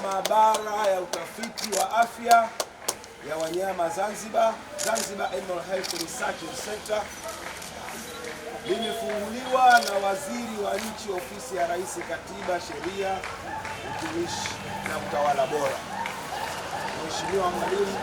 maabara ya utafiti wa afya ya wanyama Zanzibar, Zanzibar Animal Health Research Center, limefunguliwa na Waziri wa Nchi, Ofisi ya Rais, Katiba, Sheria, Utumishi na Utawala Bora, Mheshimiwa Mwalimu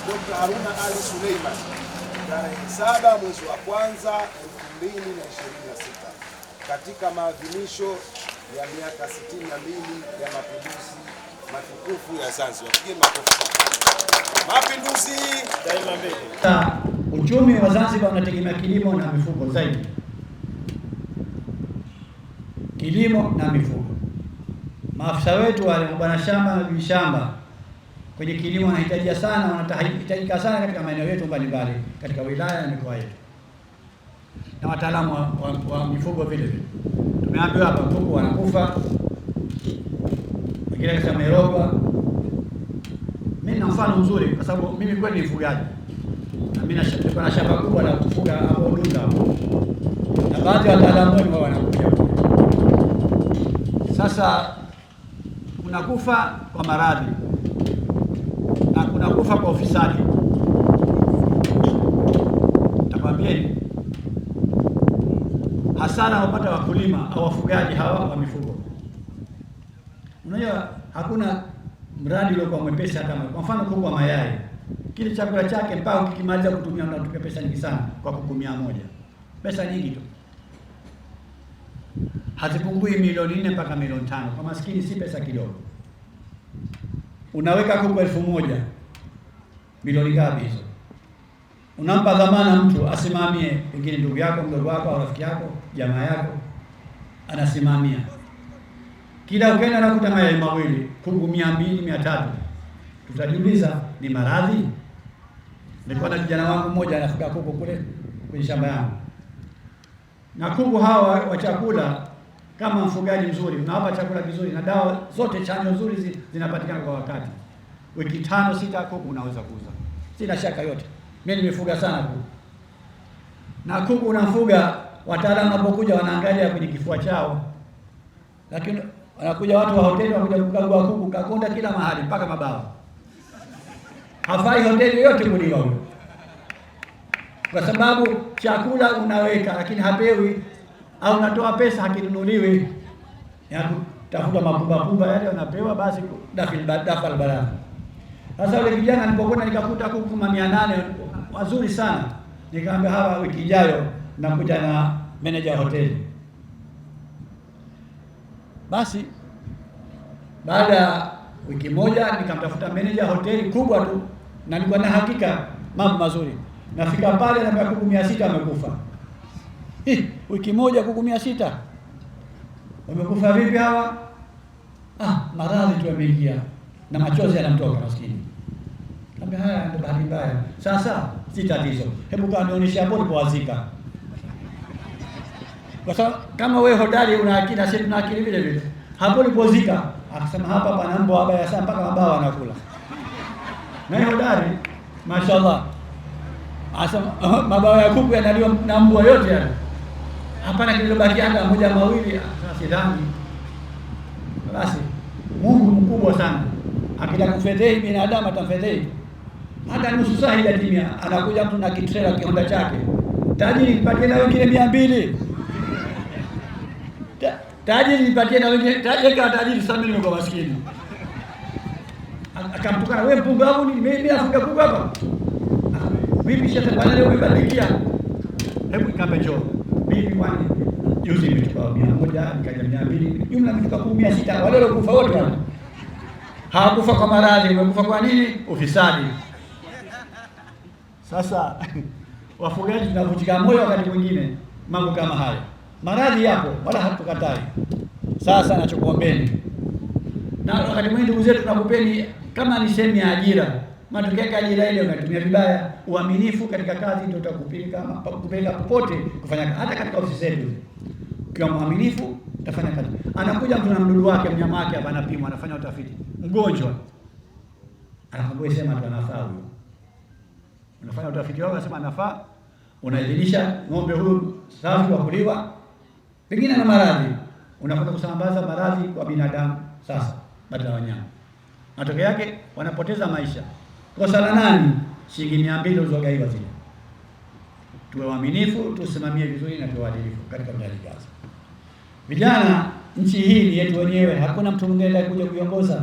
Dr. Haruna Ali Suleiman, tarehe 7 mwezi wa kwanza 2026 katika maadhimisho ya miaka 62 ya mapinduzi matukufu ya Zanzibar. Pigeni makofi. Mapinduzi daima mbele. Uchumi wa Zanzibar unategemea kilimo na mifugo zaidi. Kilimo na mifugo. Maafisa wetu wale bwana shamba na vishamba kwenye kilimo wanahitajika sana katika maeneo yetu mbalimbali katika wilaya na mikoa yetu. Na wataalamu wa mifugo vile vile. Tumeambiwa hapa kuku wanakufa. Wengine kama merogwa. Mimi na mfano mzuri kwa sababu mimi kweli ni mfugaji. Na mimi niko na shamba kubwa la kufuga hapo Dunda. Na baadhi ya wataalamu wao wanakuja. Sasa kuna kufa kwa maradhi na kuna kufa kwa ufisadi. Takwambieni hasara wapata wakulima au wafugaji hawa wa mifugo. Unajua hakuna mradi uliokuwa mwepesi kama kwa mfano kuku wa mayai. Kile chakula chake mpaka ukikimaliza kutumia unatupa pesa nyingi sana kwa kuku 100. Pesa nyingi tu. Hazipungui milioni 4 mpaka milioni 5. Kwa maskini si pesa kidogo. Unaweka kuku 1000. Milioni ngapi hizo? Unampa dhamana mtu asimamie, pengine ndugu yako, mdogo wako, au rafiki yako, jamaa yako anasimamia. Kila ukienda nakuta mayai mawili, kuku 200, 300. Tutajiuliza ni maradhi? Nilikuwa na kijana wangu mmoja anafuga kuku kule kwenye shamba yangu. Na kuku hawa wa chakula kama mfugaji mzuri, unawapa chakula kizuri na dawa zote, chanjo nzuri zinapatikana kwa wakati. Wiki 5 6 kuku unaweza kuuza. Sina shaka yote. Mimi nimefuga sana kuku. Na kuku unafuga, wataalamu wanapokuja wanaangalia kwenye kifua chao. Lakini wanakuja watu wa hoteli wanakuja kukagua kuku, kakonda kila mahali mpaka mabawa. Hafai hoteli yote kuliwa huyo. Kwa sababu chakula unaweka lakini hapewi, au unatoa pesa hakinunuliwi. Ya kutafuta mapumba yale wanapewa basi dafal balaa. Sasa yule kijana nilipokwenda nikakuta kuku 800 wazuri sana. Nikamwambia hawa wiki ijayo nakuja na manager wa hoteli. Basi baada ya wiki moja nikamtafuta manager hoteli kubwa tu na nilikuwa na hakika mambo mazuri. Nafika pale na kuku 600 wamekufa. Wiki moja kuku 600. Wamekufa vipi hawa? Maradhi tu yameingia na machozi yanamtoka maskini. Niambia haya ndio bahati mbaya. Sasa si tatizo. Hebu kaanionyesha hapo ulipowazika. Kwa sababu kama wewe hodari una akili na sisi tuna akili vile vile. Hapo ulipozika, akasema hapa pana mbwa abaya sana mpaka mabawa anakula. Na hodari, mashaallah. Asa mabawa ya kuku yanaliwa na mbwa yote yale. Hapana kilobaki hata moja mawili, sasa sidhani. Basi Mungu mkubwa sana. Akitaka kufedhei binadamu atamfedhei. Hata nusu saa haijatimia anakuja mtu na kitrela kionda chake. Tajiri nipatie na wengine 200. Tajiri nipatie na wengine, tajiri sasa mimi niko maskini. Akamtukana, wewe mpumbavu ni mimi afuga kuku hapa. Vipi sasa bwana leo umebadilikia? Hebu nikambe choo. Mimi kwani juzi nimechukua 100 nikaja 200, jumla nimefika 600. Wale waliokufa wote wale hawakufa kwa maradhi, wamekufa kwa nini? Ufisadi. Sasa wafugaji tunavunjika moyo wakati mwingine mambo kama haya. Maradhi yapo wala hatukatai. Sasa nachokuombeni, na wakati mwingine ndugu zetu tunakupeni kama ni sehemu ya ajira. Matokeo ya ajira ile unatumia vibaya. Uaminifu katika kazi ndio utakupeleka popote kufanya, hata katika ofisi zetu. Ukiwa mwaminifu utafanya kazi. Anakuja mtu na mdudu wake, mnyama wake hapa anapimwa, anafanya utafiti. Mgonjwa anakwambia sema tunafaa huyo. Unafanya utafiti wako unasema anafaa, unaidhinisha ng'ombe huyu safi wa kuliwa, pengine na maradhi, unakwenda kusambaza maradhi kwa binadamu. Sasa bata wanyama. Matokeo yake wanapoteza maisha. Kosa la nani? Shilingi 200 uzogaiwa zile. Tuwe waaminifu, tusimamie vizuri na tuwe waadilifu katika utendaji kazi. Vijana, nchi hii ni yetu wenyewe, hakuna mtu mwingine atakayekuja kuiongoza.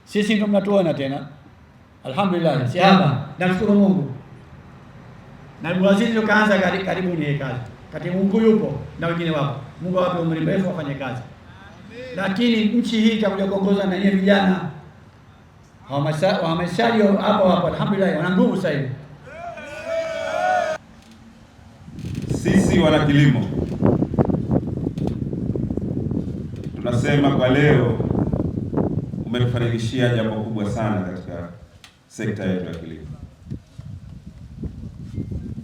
Sisi ndio mnatuona tena. Alhamdulillah, si hapa. Nashukuru Mungu. Naibu waziri ndio kaanza karibuni hii kazi. Katibu mkuu yupo na wengine wapo. Mungu awape umri mrefu wafanye kazi. Lakini nchi hii itakuja kuongozwa na nyinyi vijana. Wahamasishaji hapo alhamdulillah wana nguvu sasa hivi. Sisi wana kilimo tunasema kwa leo umetufanikishia jambo kubwa sana katika sekta yetu ya kilimo.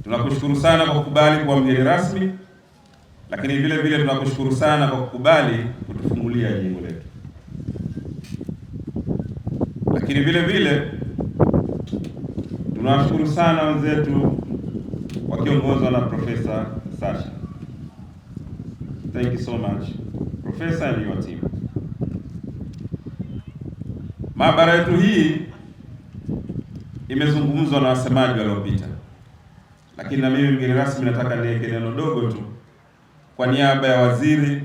Tunakushukuru sana kwa kukubali kuwa mgeni rasmi, lakini vile vile tunakushukuru sana kwa kukubali kutufungulia jengo letu. Lakini vile vile tunawashukuru sana wenzetu wakiongozwa na Profesa Sasha. Thank you so much, Professor and your team. Maabara yetu hii imezungumzwa na wasemaji waliopita, lakini na mimi mgeni rasmi nataka niweke neno dogo tu kwa niaba ya waziri,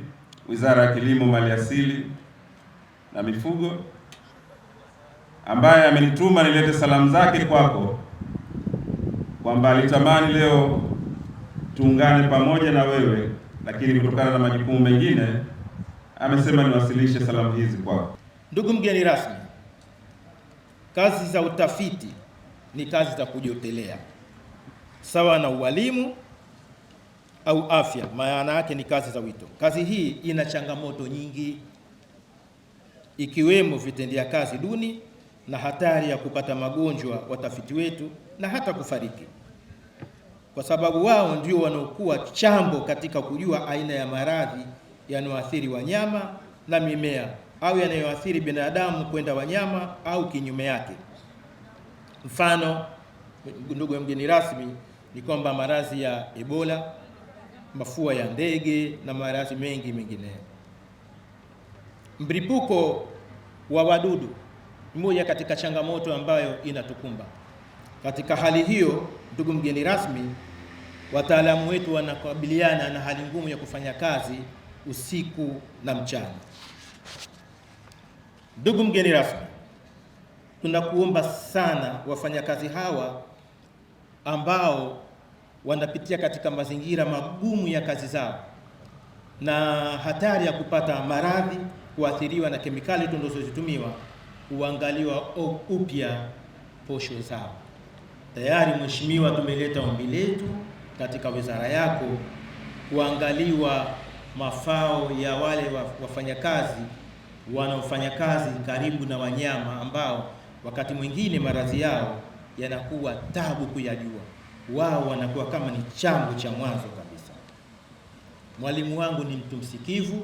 Wizara ya Kilimo, Maliasili na Mifugo, ambaye amenituma nilete salamu zake kwako kwamba alitamani leo tuungane pamoja na wewe, lakini kutokana na majukumu mengine amesema niwasilishe salamu hizi kwako. Ndugu mgeni rasmi, kazi za utafiti ni kazi za kujiotelea, sawa na ualimu au afya, maana yake ni kazi za wito. Kazi hii ina changamoto nyingi, ikiwemo vitendea kazi duni na hatari ya kupata magonjwa watafiti wetu na hata kufariki, kwa sababu wao ndio wanaokuwa chambo katika kujua aina ya maradhi yanayoathiri wanyama na mimea au yanayoathiri binadamu kwenda wanyama au kinyume yake. Mfano, ndugu mgeni rasmi, ni kwamba maradhi ya Ebola, mafua ya ndege na maradhi mengi mengine. Mlipuko wa wadudu ni moja katika changamoto ambayo inatukumba. Katika hali hiyo, ndugu mgeni rasmi, wataalamu wetu wanakabiliana na hali ngumu ya kufanya kazi usiku na mchana. Ndugu mgeni rasmi, tunakuomba sana wafanyakazi hawa ambao wanapitia katika mazingira magumu ya kazi zao na hatari ya kupata maradhi, kuathiriwa na kemikali tunazozitumiwa, kuangaliwa upya posho zao. Tayari Mheshimiwa, tumeleta ombi letu katika wizara yako kuangaliwa mafao ya wale wafanyakazi wanaofanya kazi karibu na wanyama ambao wakati mwingine maradhi yao yanakuwa tabu kuyajua. Wao wanakuwa kama ni chambo cha mwanzo kabisa. Mwalimu wangu ni mtu msikivu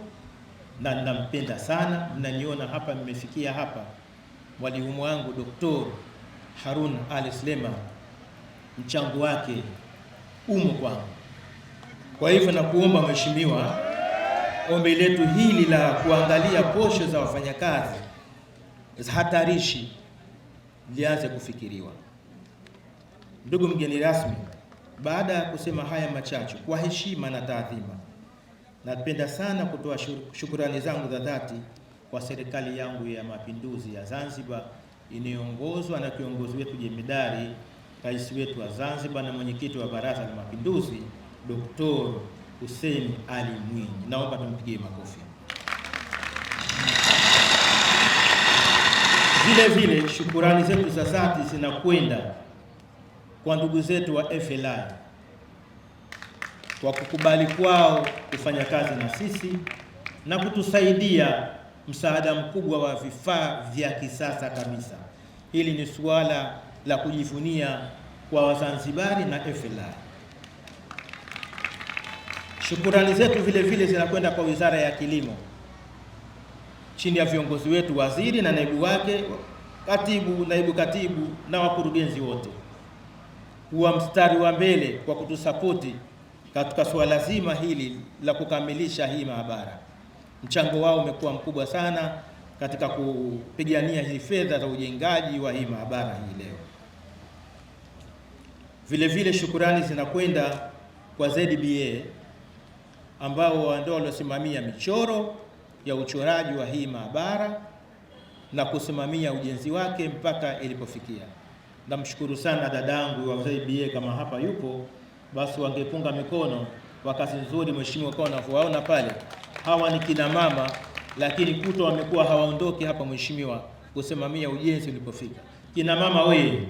na ninampenda sana. Mnaniona hapa, nimefikia hapa. Mwalimu wangu Dr. Harun Ali Suleiman, mchango wake umo kwangu. Kwa hivyo nakuomba Mheshimiwa, ombi letu hili la kuangalia posho za wafanyakazi za hatarishi lianze kufikiriwa. Ndugu mgeni rasmi, baada ya kusema haya machache kwa heshima na taadhima, napenda sana kutoa shukrani zangu za dhati kwa serikali yangu ya Mapinduzi ya Zanzibar inayoongozwa na kiongozi wetu jemedari, rais wetu wa Zanzibar na mwenyekiti wa Baraza la Mapinduzi, Dr. Hussein Ali Mwinyi. Naomba tumpigie makofi. Vile vile shukurani zetu za dhati zinakwenda kwa ndugu zetu wa FLI kwa kukubali kwao kufanya kazi na sisi na kutusaidia msaada mkubwa wa vifaa vya kisasa kabisa. Hili ni suala la kujivunia kwa Wazanzibari na FLI. Shukurani zetu vile vile zinakwenda kwa Wizara ya Kilimo chini ya viongozi wetu, waziri na naibu wake, katibu, naibu katibu na wakurugenzi wote, kuwa mstari wa mbele kwa kutusapoti katika suala zima hili la kukamilisha hii maabara. Mchango wao umekuwa mkubwa sana katika kupigania hizi fedha za ujengaji wa hii maabara hii leo. Vile vile shukurani zinakwenda kwa ZBA ambao ndio waliosimamia michoro ya uchoraji wa hii maabara na kusimamia ujenzi wake mpaka ilipofikia. Namshukuru sana dadangu wa ZBA, kama hapa yupo basi wangepunga mikono kwa kazi nzuri. Mheshimiwa, kwa unavyowaona pale, hawa ni kina mama, lakini kuto wamekuwa hawaondoki hapa mheshimiwa, kusimamia ujenzi ulipofika. Kina mama wewe